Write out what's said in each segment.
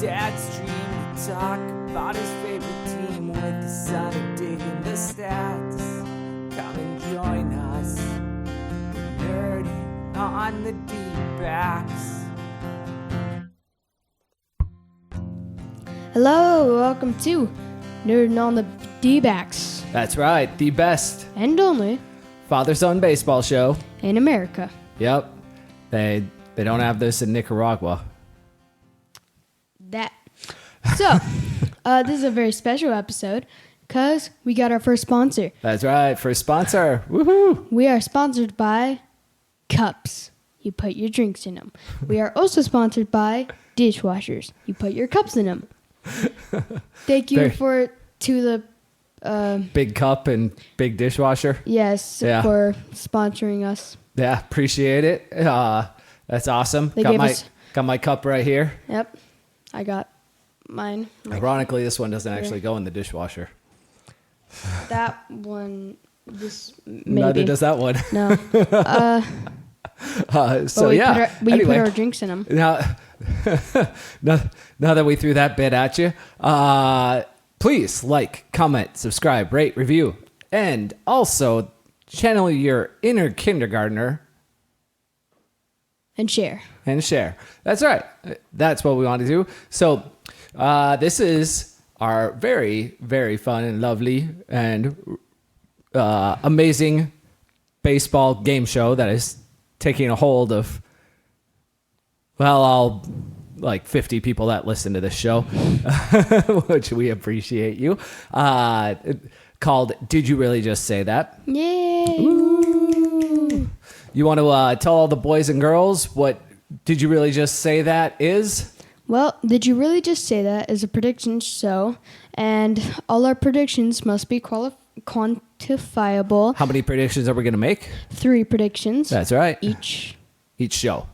dad's dream to talk about his favorite team with the son of digging the stats. Come and join us, nerding on the Dbacks. Hello, welcome to Nerding on the Dbacks. That's right, the best And only father-son baseball show. in America. Yep. They don't have this in Nicaragua. So, this is a very special episode because we got our first sponsor. That's right, first sponsor. Woohoo! We are sponsored by Cups. You put your drinks in them. We are also sponsored by dishwashers. You put your cups in them. Thank you to the Big cup and big dishwasher. yes Yeah. for sponsoring us. Yeah, appreciate it. That's awesome. They gave us- Got my cup right here. Yep, I got mine. Ironically, this one doesn't actually go in the dishwasher. That one, this maybe. Neither does that one. No. So we yeah. put Anyway, our drinks in them. now, now that we threw that bit at you, please like, comment, subscribe, rate, review, and also channel your inner kindergartner And share. and share. That's right. That's what we want to do. So this is our very, very fun and lovely and amazing baseball game show that is taking a hold of, well, all like 50 people that listen to this show, which we appreciate you, called Did You Really Just Say That? Yay! Ooh. You want to tell all the boys and girls what Did You Really Just Say That is? Well, Did You Really Just Say That is a prediction show, and all our predictions must be quantifiable. How many predictions are we going to make? 3 predictions. That's right. Each show.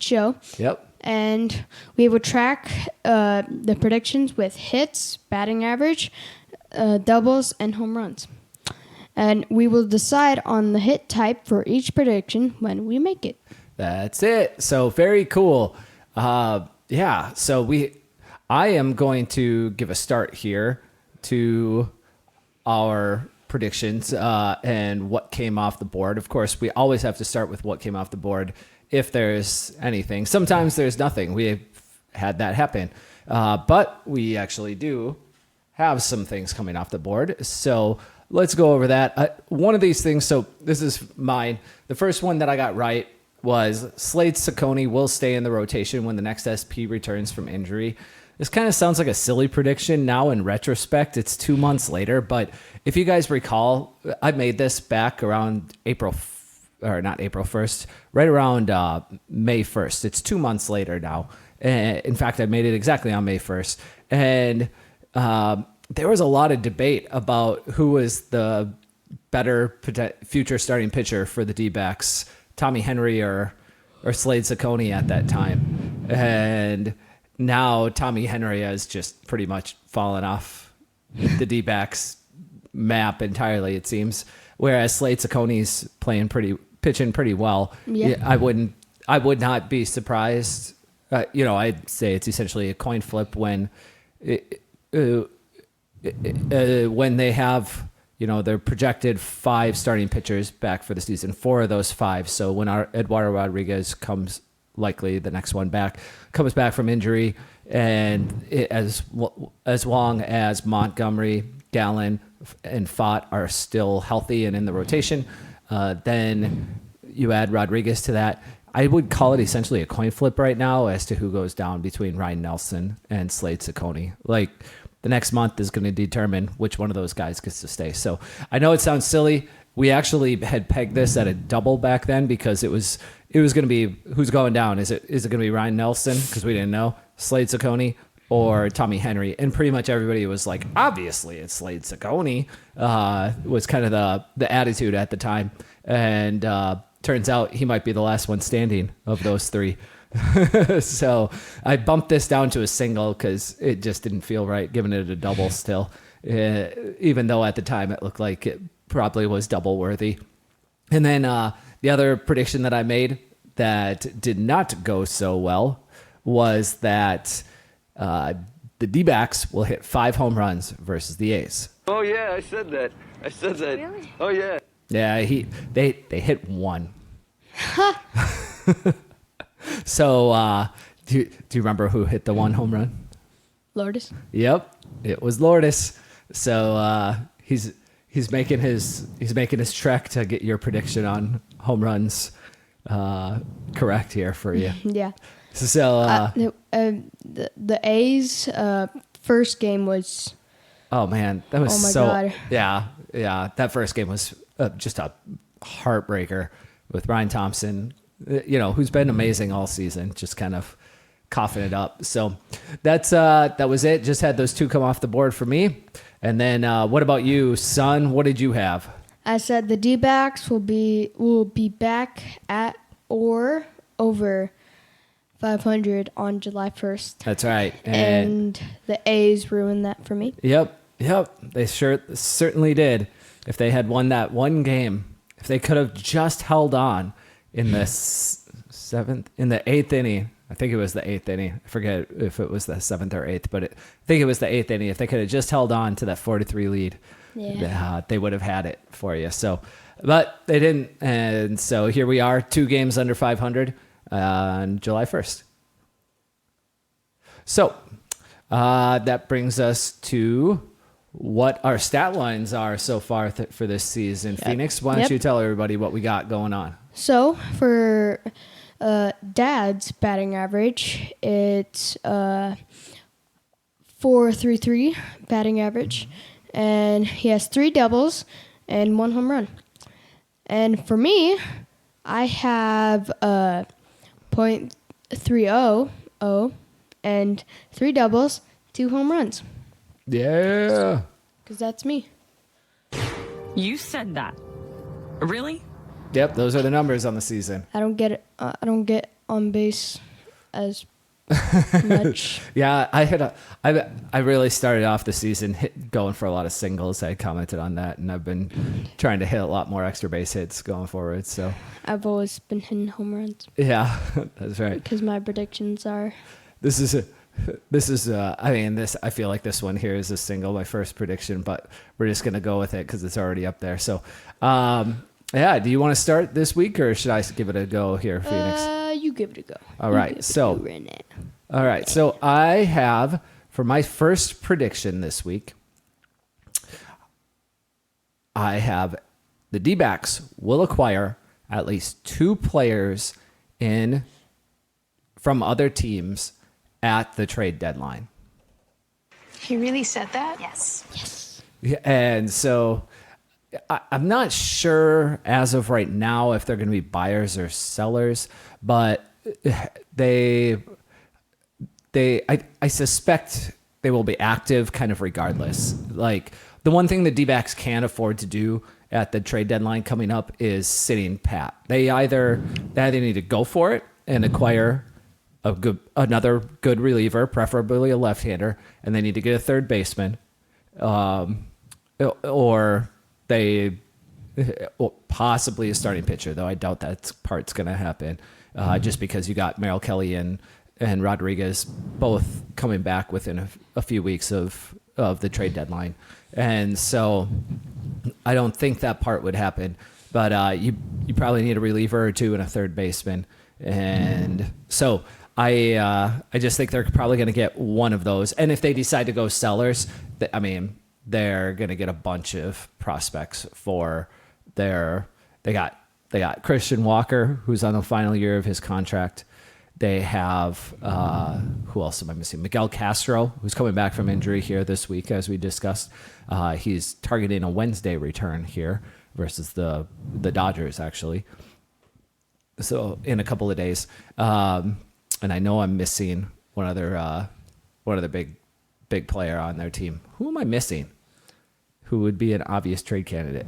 show. Yep. And we will track the predictions with hits, batting average, doubles, and home runs. And we will decide on the hit type for each prediction when we make it. That's it. So very cool. Yeah. So I am going to give a start here to our predictions and what came off the board. Of course, we always have to start with what came off the board if there's anything. Sometimes there's nothing. We've had that happen. But we actually do have some things coming off the board. So let's go over that. One of these things, so this is mine. The first one that I got right was Slade Cecconi will stay in the rotation when the next SP returns from injury. This kind of sounds like a silly prediction now in retrospect. It's 2 months later, but if you guys recall, I made this back around not April 1st, right around May 1st. It's 2 months later now. In fact, I made it exactly on May 1st. And there was a lot of debate about who was the better future starting pitcher for the D-backs, Tommy Henry or Slade Cecconi at that time. And now Tommy Henry has just pretty much fallen off the D-backs map entirely, it seems. Whereas Slade Cecconi's pitching pretty well. Yeah. I would not be surprised. I'd say it's essentially a coin flip when they have, their projected 5 starting pitchers back for the season, 4 of those 5. So when our Eduardo Rodriguez comes, likely the next one back, comes back from injury, and as long as Montgomery, Gallen, and Fott are still healthy and in the rotation, then you add Rodriguez to that. I would call it essentially a coin flip right now as to who goes down between Ryan Nelson and Slade Cecconi. Like, the next month is going to determine which one of those guys gets to stay. So I know it sounds silly. We actually had pegged this at a double back then because it was going to be who's going down. Is it going to be Ryan Nelson, because we didn't know, Slade Cecconi, or Tommy Henry? And pretty much everybody was like, obviously it's Slade Cecconi, was kind of the attitude at the time. And turns out he might be the last one standing of those 3. So I bumped this down to a single because it just didn't feel right giving it a double still, even though at the time it looked like it probably was double worthy. And then the other prediction that I made that did not go so well was that the D-backs will hit 5 home runs versus the A's. Oh yeah, I said that. Really? Oh yeah. Yeah, they hit 1. So, do you remember who hit the 1 home run? Lourdes. Yep, it was Lourdes. So he's making his trek to get your prediction on home runs correct here for you. Yeah. So The A's first game was. oh man, that was Oh my so God. yeah. That first game was just a heartbreaker with Ryan Thompson, who's been amazing all season, just kind of coughing it up. So that was it. Just had those 2 come off the board for me. And then what about you, son? What did you have? I said the D-backs will be back at or over 500 on July 1st. That's right. And the A's ruined that for me. Yep. They certainly did. If they had won that one game, if they could have just held on in the 8th inning. I think it was the 8th inning. I forget if it was the 7th or 8th, but I think it was the 8th inning. If they could have just held on to that 4-3 lead, they would have had it for you. So, but they didn't. And so here we are, 2 games under 500 on July 1st. So that brings us to what our stat lines are so far for this season. Yep. Phoenix, why don't you tell everybody what we got going on? So for Dad's batting average, it's 4.33 batting average, and he has 3 doubles and 1 home run. And for me, I have .300 and 3 doubles, 2 home runs. Yeah. Because that's me. You said that. Really? Yep, those are the numbers on the season. I don't get it. I don't get on base as much. Yeah, I really started off the season going for a lot of singles. I commented on that, and I've been trying to hit a lot more extra base hits going forward. So I've always been hitting home runs. Yeah, that's right. Because my predictions are. I feel like this one here is a single, my first prediction, but we're just going to go with it because it's already up there. So, do you want to start this week, or should I give it a go here, Phoenix? You give it a go. All right. So I have, for my first prediction this week, I have the D-backs will acquire at least 2 players from other teams at the trade deadline. He really said that? Yes. Yeah, and so I'm not sure as of right now if they're going to be buyers or sellers, but I suspect they will be active kind of regardless. Like, the one thing the D-backs can't afford to do at the trade deadline coming up is sitting pat. They either need to go for it and acquire another good reliever, preferably a left-hander, and they need to get a third baseman, or possibly a starting pitcher, though I doubt that part's going to happen, just because you got Merrill Kelly and Rodriguez both coming back within a few weeks of the trade deadline. And so I don't think that part would happen, but you probably need a reliever or 2 and a third baseman. And so I just think they're probably going to get one of those. And if they decide to go sellers, they're going to get a bunch of prospects for they got Christian Walker, who's on the final year of his contract. They have, who else am I missing? Miguel Castro, who's coming back from injury here this week, as we discussed. He's targeting a Wednesday return here versus the Dodgers, actually. So in a couple of days. And I know I'm missing one other big player on their team. Who am I missing? Who would be an obvious trade candidate?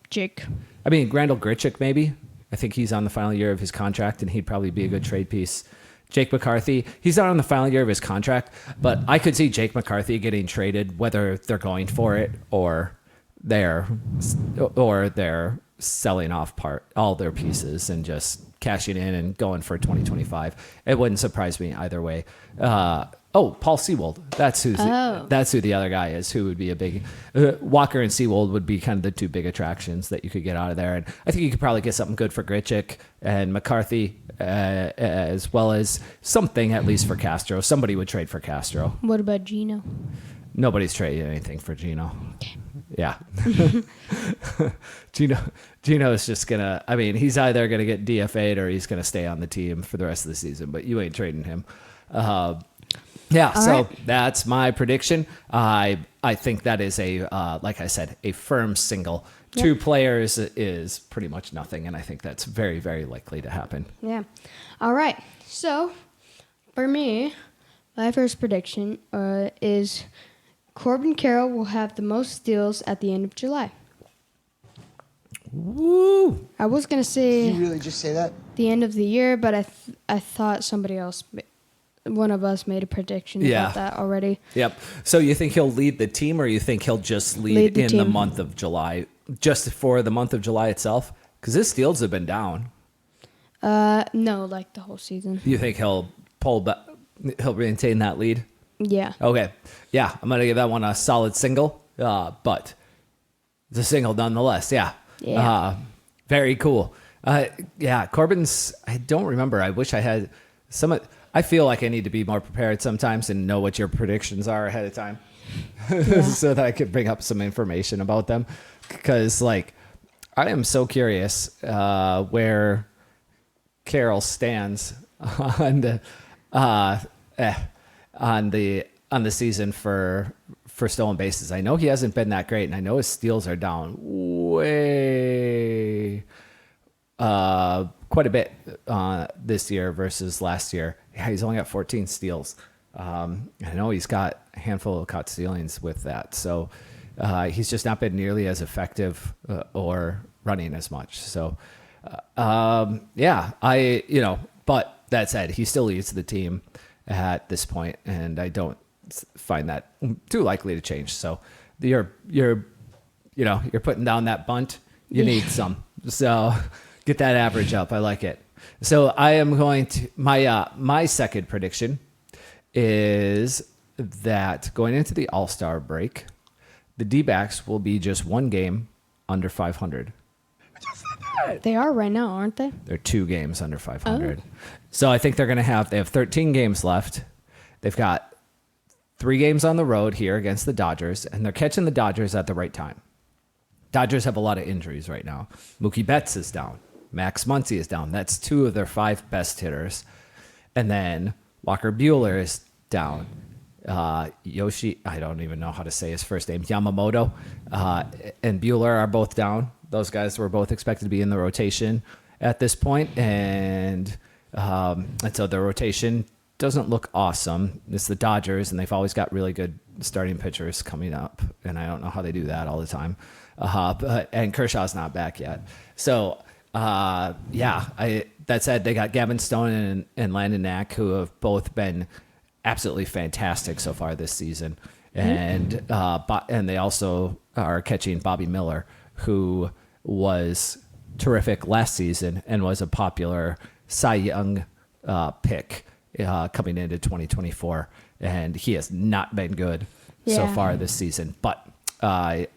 Jake. Grandel Grichuk, maybe. I think he's on the final year of his contract, and he'd probably be a good trade piece. Jake McCarthy, he's not on the final year of his contract, but I could see Jake McCarthy getting traded, whether they're going for it or they're selling off all their pieces and just cashing in and going for 2025. It wouldn't surprise me either way. Paul Seawold. That's who the other guy is, who would be a big Walker and Seawold would be kind of the two big attractions that you could get out of there. And I think you could probably get something good for Grichuk and McCarthy, as well as something at least for Castro. Somebody would trade for Castro. What about Gino? Nobody's trading anything for Gino. Okay. Yeah. Gino is just gonna, I mean, he's either gonna get DFA'd or he's gonna stay on the team for the rest of the season, but you ain't trading him. That's my prediction. I think that is like I said, a firm single. Yep. 2 players is pretty much nothing, and I think that's very, very likely to happen. Yeah. All right. So, for me, my first prediction is Corbin Carroll will have the most steals at the end of July. Woo! I was going to say... Did you really just say that? The end of the year, but I thought somebody else... One of us made a prediction about that already. Yep. So you think he'll lead the team, or you think he'll just lead in the month of July, just for the month of July itself? Because his steals have been down. No, like the whole season. You think he'll maintain that lead? Yeah. Okay. Yeah, I'm gonna give that one a solid single, but it's a single nonetheless. Yeah. Yeah. Very cool. Corbin's. I don't remember. I wish I had some. I feel like I need to be more prepared sometimes and know what your predictions are ahead of time, so that I could bring up some information about them. Because, like, I am so curious where Carroll stands on the season for stolen bases. I know he hasn't been that great, and I know his steals are down way quite a bit this year versus last year. Yeah, he's only got 14 steals. I know he's got a handful of caught stealings with that. So he's just not been nearly as effective or running as much. So, but that said, he still leads the team at this point, and I don't find that too likely to change. So you're putting down that bunt. You need some. So get that average up. I like it. So I am going to my second prediction is that going into the All-Star break, the Dbacks will be just one game under 500. They are right now, aren't they? They're 2 games under 500. Oh. So I think they have 13 games left. They've got 3 games on the road here against the Dodgers, and they're catching the Dodgers at the right time. Dodgers have a lot of injuries right now. Mookie Betts is down. Max Muncy is down. That's 2 of their 5 best hitters. And then Walker Buehler is down. Yoshi, I don't even know how to say his first name, Yamamoto and Buehler are both down. Those guys were both expected to be in the rotation at this point. And so the rotation doesn't look awesome. It's the Dodgers, and they've always got really good starting pitchers coming up. And I don't know how they do that all the time. And Kershaw's not back yet. So... that said, they got Gavin Stone and Landon Knack, who have both been absolutely fantastic so far this season. And they also are catching Bobby Miller, who was terrific last season and was a popular Cy Young pick coming into 2024. And he has not been good so far this season. But I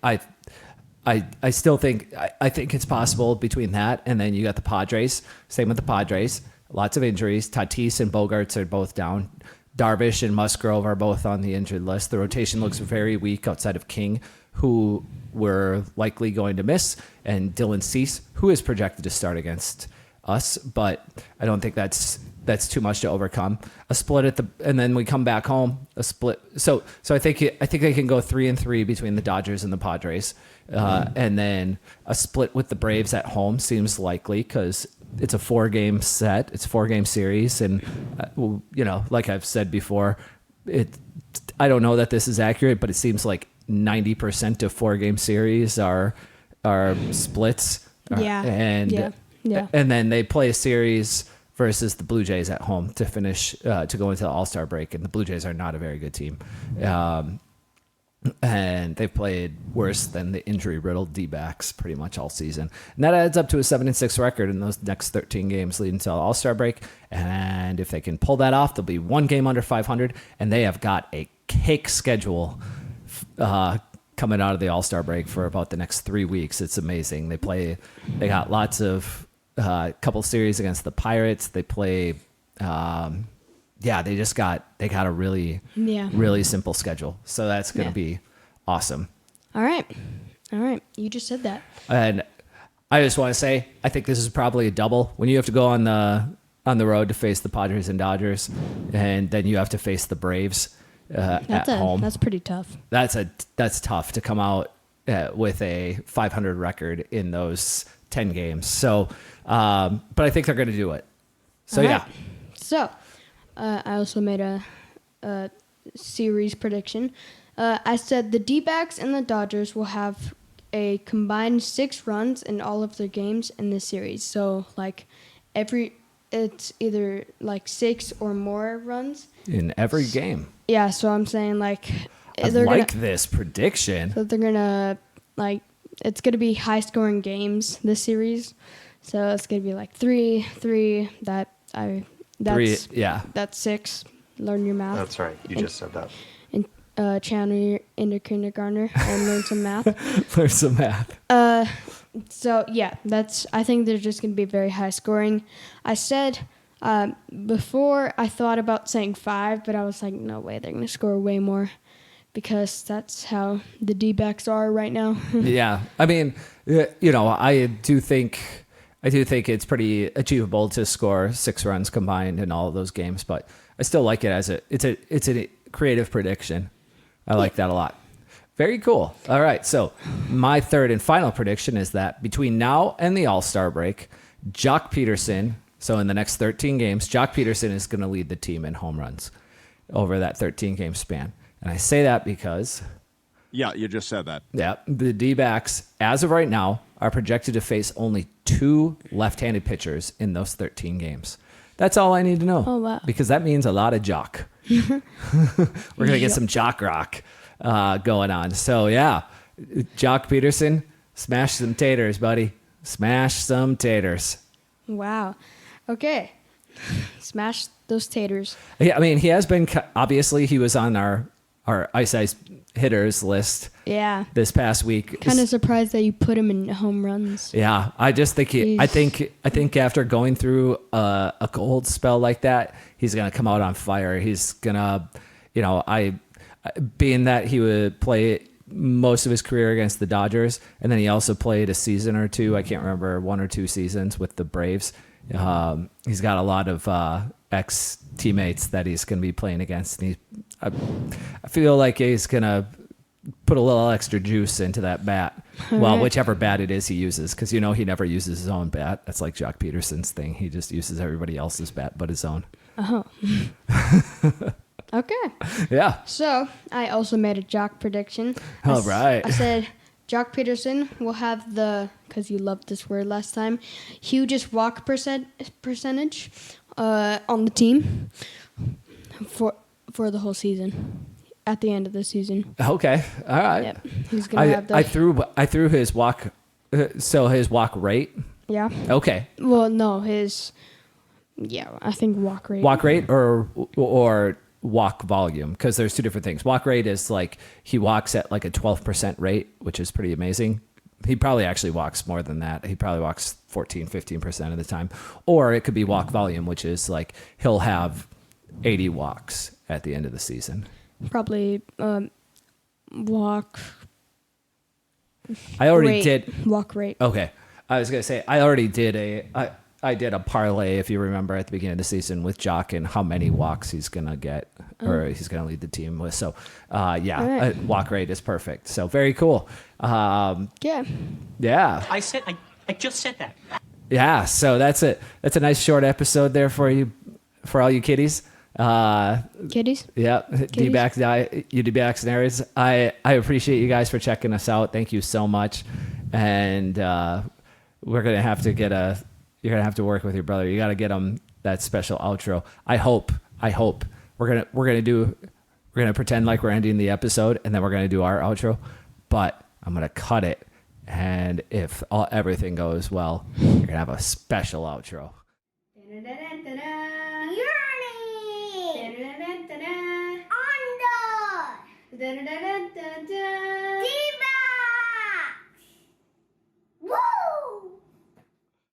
still think it's possible between that and then you got the Padres. Same with the Padres. Lots of injuries. Tatis and Bogarts are both down. Darvish and Musgrove are both on the injured list. The rotation looks very weak outside of King, who we're likely going to miss, and Dylan Cease, who is projected to start against us, but I don't think that's too much to overcome. A split and then we come back home. A split. So I think they can go 3-3 between the Dodgers and the Padres, and then a split with the Braves at home seems likely because it's a 4-game set. It's a 4-game series, and like I've said before, I don't know that this is accurate, but it seems like 90% of 4-game series are splits. And then they play a series versus the Blue Jays at home to finish to go into the All-Star break, and the Blue Jays are not a very good team. and they've played worse than the injury-riddled D-backs pretty much all season. And that adds up to a 7-6 record in those next 13 games leading to the All-Star break. And if they can pull that off, they'll be one game under 500, and they have got a cake schedule coming out of the All-Star break for about the next 3 weeks. It's amazing. They got lots of couple series against the Pirates. They play. They got a really simple schedule. So that's going to be awesome. All right. You just said that. And I just want to say, I think this is probably a double when you have to go on the road to face the Padres and Dodgers, and then you have to face the Braves at home. That's pretty tough. That's tough to come out with a 500 record in those 10 games. So, but I think they're going to do it. So, All right. yeah. So, I also made a series prediction. I said the D-backs and the Dodgers will have a combined 6 runs in all of their games in this series. So, like, it's either like 6 or more runs In every game. Yeah, so I'm saying like This prediction. So they're gonna it's gonna be high scoring games this series. So it's gonna be like 3. That's 6. Learn your math. That's right. You just said that. And channel into kindergartner and learn some math. Learn some math. So yeah, I think they're just gonna be very high scoring. I said before I thought about saying 5, but I was like, no way, they're gonna score way more because that's how the D-backs are right now. Yeah, I mean, I do think it's pretty achievable to score 6 runs combined in all of those games, but I still like it as it's a creative prediction. I like that a lot. Very cool. All right, so my third and final prediction is that between now and the All-Star break, Joc Pederson, so in the next 13 games, Joc Pederson is going to lead the team in home runs over that 13-game span. And I say that because... Yeah, you just said that. Yeah, the D-backs, as of right now, are projected to face only 2 left-handed pitchers in those 13 games. That's all I need to know. Oh, wow. Because that means a lot of Joc. We're going to get some Joc rock going on. So, yeah, Joc Pederson, smash some taters, buddy. Smash some taters. Wow. Okay. Smash those taters. Yeah, I mean, he has been, obviously, he was on our ice hitters list. Yeah. This past week. Kind of surprised that you put him in home runs. Yeah, I just think I think after going through a cold spell like that, he's gonna come out on fire. He's gonna, being that he would play most of his career against the Dodgers, and then he also played a season or two. I can't remember, 1 or 2 seasons with the Braves. He's got a lot of ex teammates that he's going to be playing against, and I feel like he's going to put a little extra juice into that bat. Well, whichever bat it is he uses, because he never uses his own bat. That's like Joc Pederson's thing. He just uses everybody else's bat but his own. Oh. Okay. Yeah. So I also made a Joc prediction. All right. I said Joc Pederson will have because you loved this word last time, hugest walk percentage on the team for the whole season. At the end of the season. Okay. All right. Yep. He's gonna have the. I threw his walk. So his walk rate. Yeah. Okay. Well, no, his. Yeah, I think walk rate. Walk rate or walk volume, because there's 2 different things. Walk rate is like he walks at like a 12% rate, which is pretty amazing. He probably actually walks more than that. He probably walks 15% of the time. Or it could be walk volume, which is like he'll have 80 walks at the end of the season. Probably walk. I already rate. did Walk rate. Okay. I was gonna say I already did I did a parlay, if you remember, at the beginning of the season with Joc and how many walks he's gonna get or he's gonna lead the team with. So right. Walk rate is perfect. So very cool. Yeah. Yeah. I just said that. Yeah. So that's it. That's a nice short episode there for you, for all you kiddies. Kitties? Yeah, D-backs, you D-backs and areas. I appreciate you guys for checking us out. Thank you so much. And we're gonna have to you're gonna have to work with your brother. You got to get him that special outro. I hope we're gonna do We're gonna pretend like we're ending the episode, and then we're gonna do our outro. But I'm gonna cut it, and if everything goes well, you're gonna have a special outro.